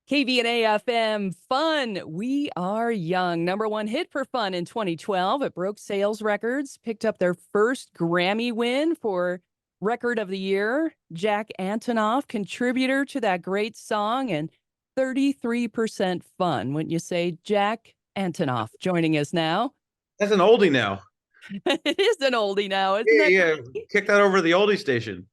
KVNA FM Fun. We Are Young. #1 hit for Fun in 2012. It broke sales records, picked up their first Grammy win for Record of the Year. Jack Antonoff, contributor to that great song, and 33% fun. Wouldn't you say? Jack Antonoff joining us now. That's an oldie now. It is an oldie now, isn't Yeah, that yeah. Kick that over to the oldie station.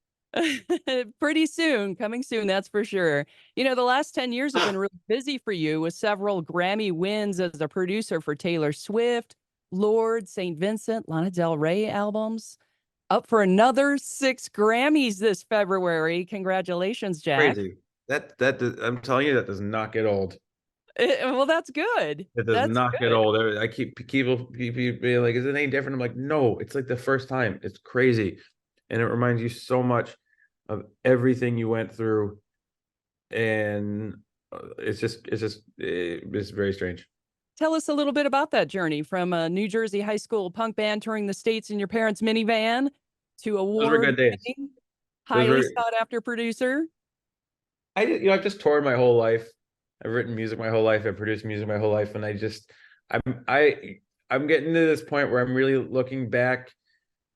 pretty soon, coming soon, that's for sure. You know, the last 10 years have been really busy for you with several Grammy wins as a producer for Taylor Swift, Lord, St. Vincent, Lana Del Rey albums. Up for another 6 Grammys this February. Congratulations, Jack. Crazy. I'm telling you, that does not get old. Well, that's good. It does That's not get good. old. I keep being like, is it any different? I'm like, no, it's like the first time. It's crazy. And it reminds you so much of everything you went through. And it's very strange. Tell us a little bit about that journey from a New Jersey high school punk band touring the States in your parents' minivan to Those were good days. award-winning, Those highly were, sought-after producer. I've just toured my whole life. I've written music my whole life. I've produced music my whole life. And I'm getting to this point where I'm really looking back.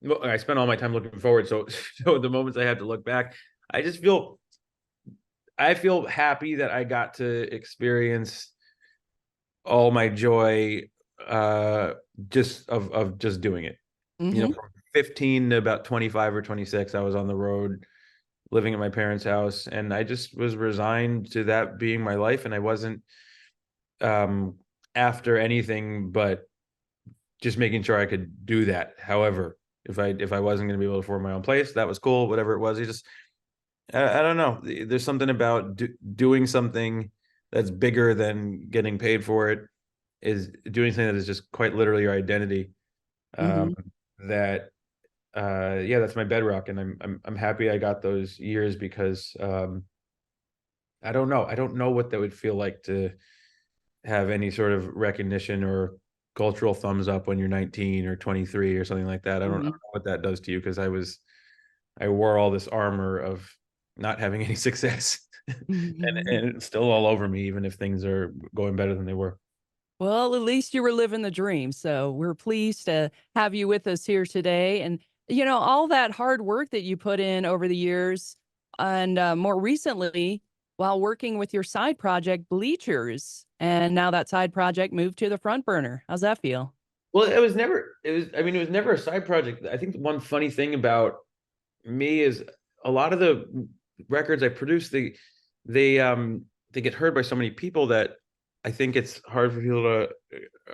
Well, I spent all my time looking forward. So, so the moments I have to look back, I feel happy that I got to experience all my joy, just of just doing it. You know, Mhm. from 15 to about 25 or 26, I was on the road living at my parents' house, and I just was resigned to that being my life. And I wasn't after anything but just making sure I could do that. However, if I wasn't going to be able to afford my own place, that was cool. Whatever it was, I don't know. There's something about doing something that's bigger than getting paid for it, is doing something that is just quite literally your identity. Um, Mhm. that yeah, that's my bedrock, and I'm happy I got those years because I don't know what that would feel like to have any sort of recognition or cultural thumbs up when you're 19 or 23 or something like that. I don't know Mhm. what that does to you, because I wore all this armor of not having any success, Mhm. and it's still all over me, even if things are going better than they were. Well, at least you were living the dream, so we're pleased to have you with us here today, and, you know, all that hard work that you put in over the years and, more recently, while working with your side project, Bleachers, and now that side project moved to the front burner. How's that feel? Well, I mean, it was never a side project. I think one funny thing about me is a lot of the records I produce, they get heard by so many people that I think it's hard for people to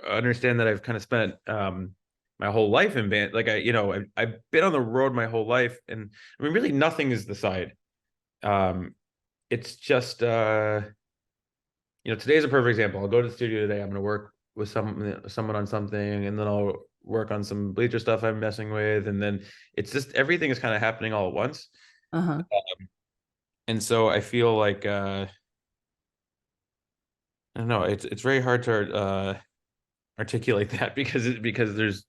understand that I've kind of spent my whole life in band. Like I've been on the road my whole life, and I mean, really nothing is the side. Um, it's just today's a perfect example. I'll go to the studio today. I'm going to work with someone on something, and then I'll work on some Bleacher stuff I'm messing with, and then it's just everything is kind of happening all at once. Uh-huh. And so I feel like I don't know. It's very hard to articulate that because there's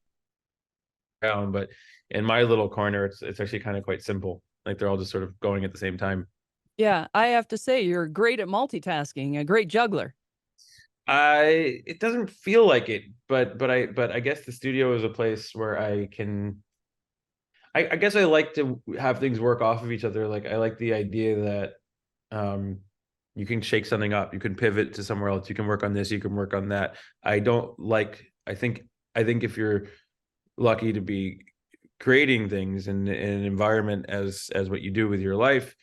but in my little corner, it's actually kind of quite simple. Like they're all just sort of going at the same time. Yeah, I have to say you're great at multitasking, a great juggler. I It doesn't feel like it, but I guess the studio is a place where I guess I like to have things work off of each other. Like I like the idea that um you can shake something up, you can pivot to somewhere else, you can work on this, you can work on that. I don't like I think if you're lucky to be creating things in an environment as what you do with your life,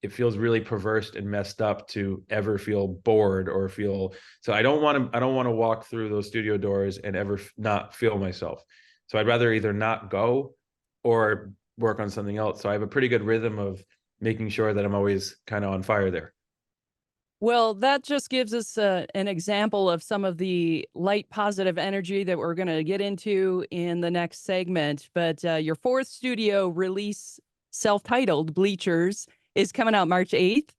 it feels really perverse and messed up to ever feel bored or feel. So I don't want to walk through those studio doors and ever not feel myself. So I'd rather either not go or work on something else. So I have a pretty good rhythm of making sure that I'm always kind of on fire there. Well, that just gives us an example of some of the light, positive energy that we're going to get into in the next segment. But your fourth studio release, self titled Bleachers, is coming out March 8th.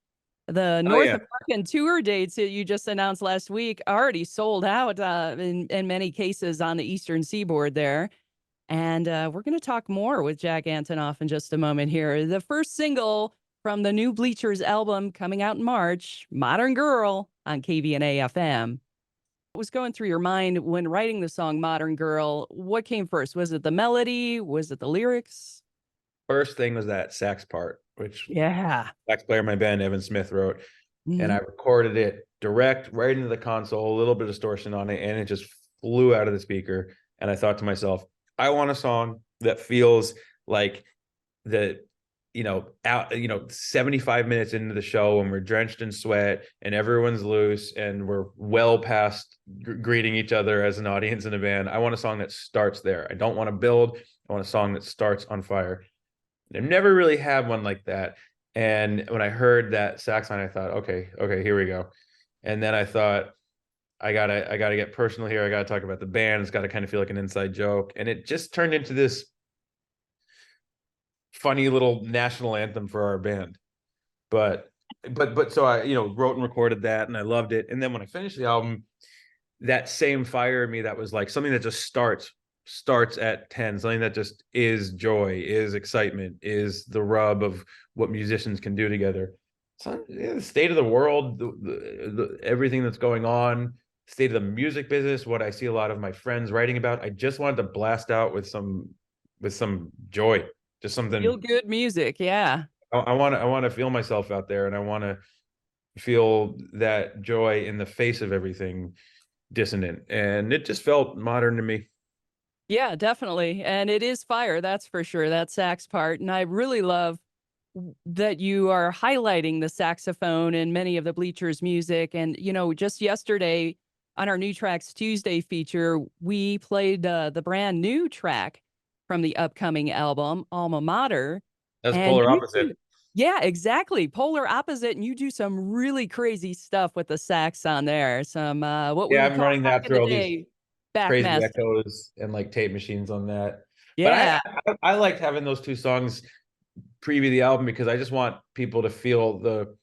The Oh North yeah. American tour dates that you just announced last week are already sold out in many cases on the Eastern Seaboard there. And we're going to talk more with Jack Antonoff in just a moment here. The first single from the new Bleachers album coming out in March, Modern Girl, on KVNA FM. What was going through your mind when writing the song Modern Girl? What came first? Was it the melody? Was it the lyrics? First thing was that sax part, which Yeah. sax player in my band, Evan Smith, wrote. And Mhm. I recorded it direct right into the console, a little bit of distortion on it, and it just flew out of the speaker. And I thought to myself, I want a song that feels like the, 75 minutes into the show when we're drenched in sweat and everyone's loose and we're well past greeting each other as an audience in a band. I want a song that starts there. I don't want to build. I want a song that starts on fire. I've never really had one like that. And when I heard that sax line, I thought, okay, here we go. And then I thought, I gotta get personal here. I gotta talk about the band. It's got to kind of feel like an inside joke. And it just turned into this funny little national anthem for our band. But so I, wrote and recorded that and I loved it. And then when I finished the album, that same fire in me that was like something that just starts at 10, something that just is joy, is excitement, is the rub of what musicians can do together. So, yeah, the state of the world, everything that's going on, state of the music business, what I see a lot of my friends writing about. I just wanted to blast out with some joy, just Feel something. good music. Yeah. I want to feel myself out there, and I want to feel that joy in the face of everything dissonant, and it just felt modern to me. Yeah, definitely. And it is fire, that's for sure, that sax part. And I really love that you are highlighting the saxophone in many of the Bleachers music. And, just yesterday on our New Tracks Tuesday feature, we played the brand new track from the upcoming album, Alma Mater. That's And polar you opposite. do, yeah, exactly. Polar opposite. And you do some really crazy stuff with the sax on there. Some, what we Yeah, would I'm call running back that in the through all these day, crazy backmasking. echoes and like tape machines on that. But Yeah. I liked having those two songs preview the album because I just want people to feel the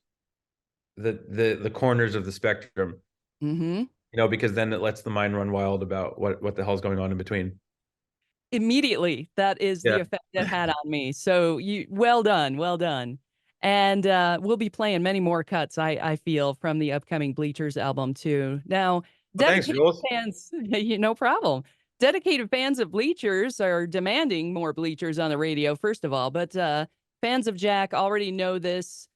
corners of the spectrum, Mm-hmm. because then it lets the mind run wild about what the hell's going on in between. Immediately, that is the Yeah. effect it had on me. So well done, well done. And we'll be playing many more cuts, I feel, from the upcoming Bleachers album too. Now, Well, thanks, dedicated Jules. fans, no problem. Dedicated fans of Bleachers are demanding more Bleachers on the radio, first of all, but fans of Jack already know this.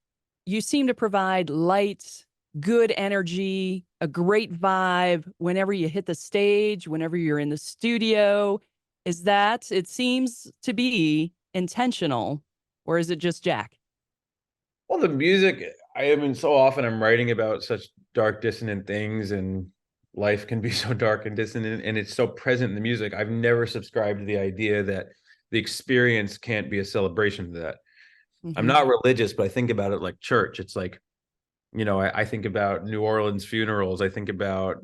You seem to provide light, good energy, a great vibe whenever you hit the stage, whenever you're in the studio. Is that, it seems to be intentional, or is it just Jack? Well, the music, so often I'm writing about such dark, dissonant things, and life can be so dark and dissonant, and it's so present in the music. I've never subscribed to the idea that the experience can't be a celebration of that. I'm Hmm. not religious, but I think about it like church. It's like, I think about New Orleans funerals. I think about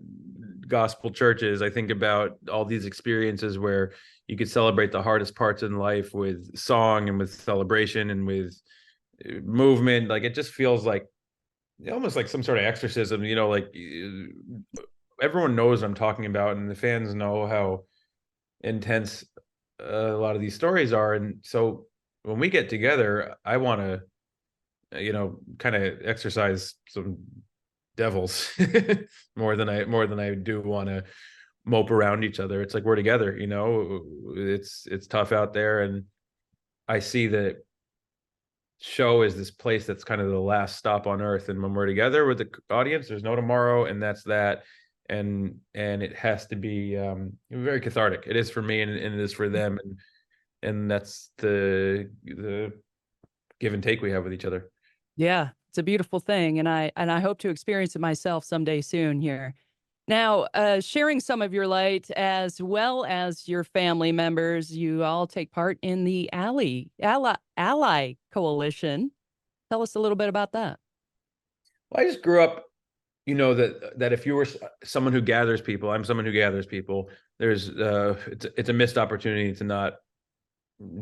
gospel churches. I think about all these experiences where you could celebrate the hardest parts in life with song and with celebration and with movement. Like it just feels like almost like some sort of exorcism, like everyone knows what I'm talking about, and the fans know how intense a lot of these stories are. And so when we get together, I want to, kind of exercise some devils more than I do want to mope around each other. It's like we're together, it's tough out there. And I see that show is this place that's kind of the last stop on earth, and when we're together with the audience, there's no tomorrow, and that's that. And it has to be very cathartic. It is for me, and it is for them, and that's the give and take we have with each other. Yeah, it's a beautiful thing, and I hope to experience it myself someday soon here. Now, sharing some of your light as well as your family members, you all take part in the Ally Coalition. Tell us a little bit about that. Well, I just grew up, that if you were someone who gathers people, I'm someone who gathers people. There's it's a missed opportunity to not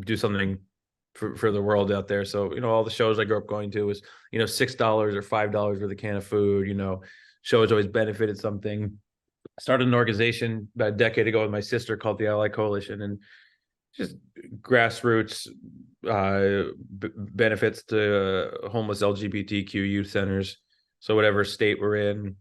do something for the world out there. So, all the shows I grew up going to was, $6 or $5 with a can of food. Shows always benefited something. I started an organization about a decade ago with my sister called the Ally Coalition, and just grassroots benefits to homeless LGBTQ youth centers. So whatever state we're in,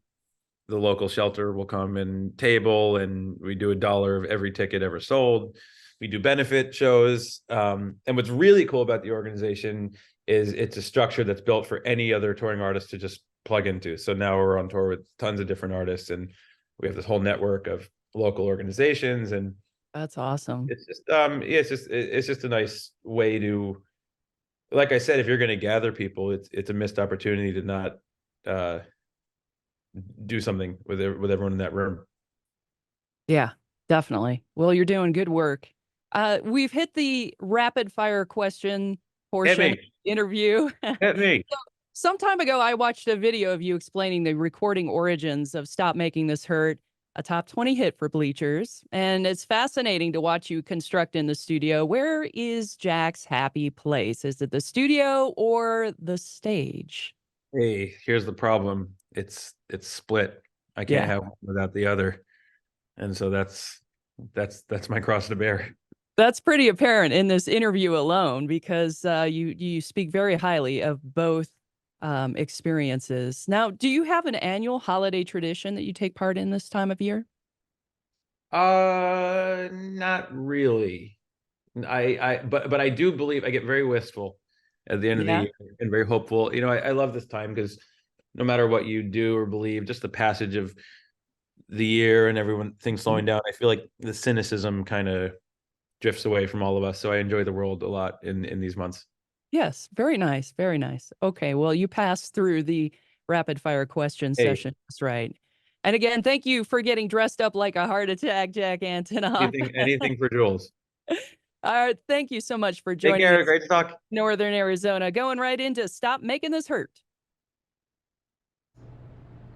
the local shelter will come and table, and we do $1 of every ticket ever sold. We do benefit shows. And what's really cool about the organization is it's a structure that's built for any other touring artist to just plug into. So now we're on tour with tons of different artists, and we have this whole network of local organizations, and That's awesome. it's just it's just a nice way to, like I said, if you're going to gather people, it's a missed opportunity to not do something with everyone in that room. Yeah, definitely. Well, you're doing good work. We've hit the rapid fire question Hit portion of me, the interview. hit me. Some time ago, I watched a video of you explaining the recording origins of Stop Making This Hurt, a top 20 hit for Bleachers. And it's fascinating to watch you construct in the studio. Where is Jack's happy place? Is it the studio or the stage? Hey, here's the problem. It's split. I can't Yeah, have one without the other, and so that's my cross to bear. that's pretty apparent in this interview alone because you speak very highly of both experiences. Now, do you have an annual holiday tradition that you take part in this time of year? Not really. But I do believe I get very wistful at the end of the Yeah. year and very hopeful. I love this time because no matter what you do or believe, just the passage of the year and everyone things slowing down, I feel like the cynicism kind of drifts away from all of us. So I enjoy the world a lot in these months. Yes, very nice, very nice. Okay, well, you passed through the rapid fire question Hey, session. That's right. And again, thank you for getting dressed up like a heart attack, Jack Antonoff. anything for Jules. All right, thank you so much for Take joining care. us, Great to talk. Northern Arizona. Going right into Stop Making This Hurt.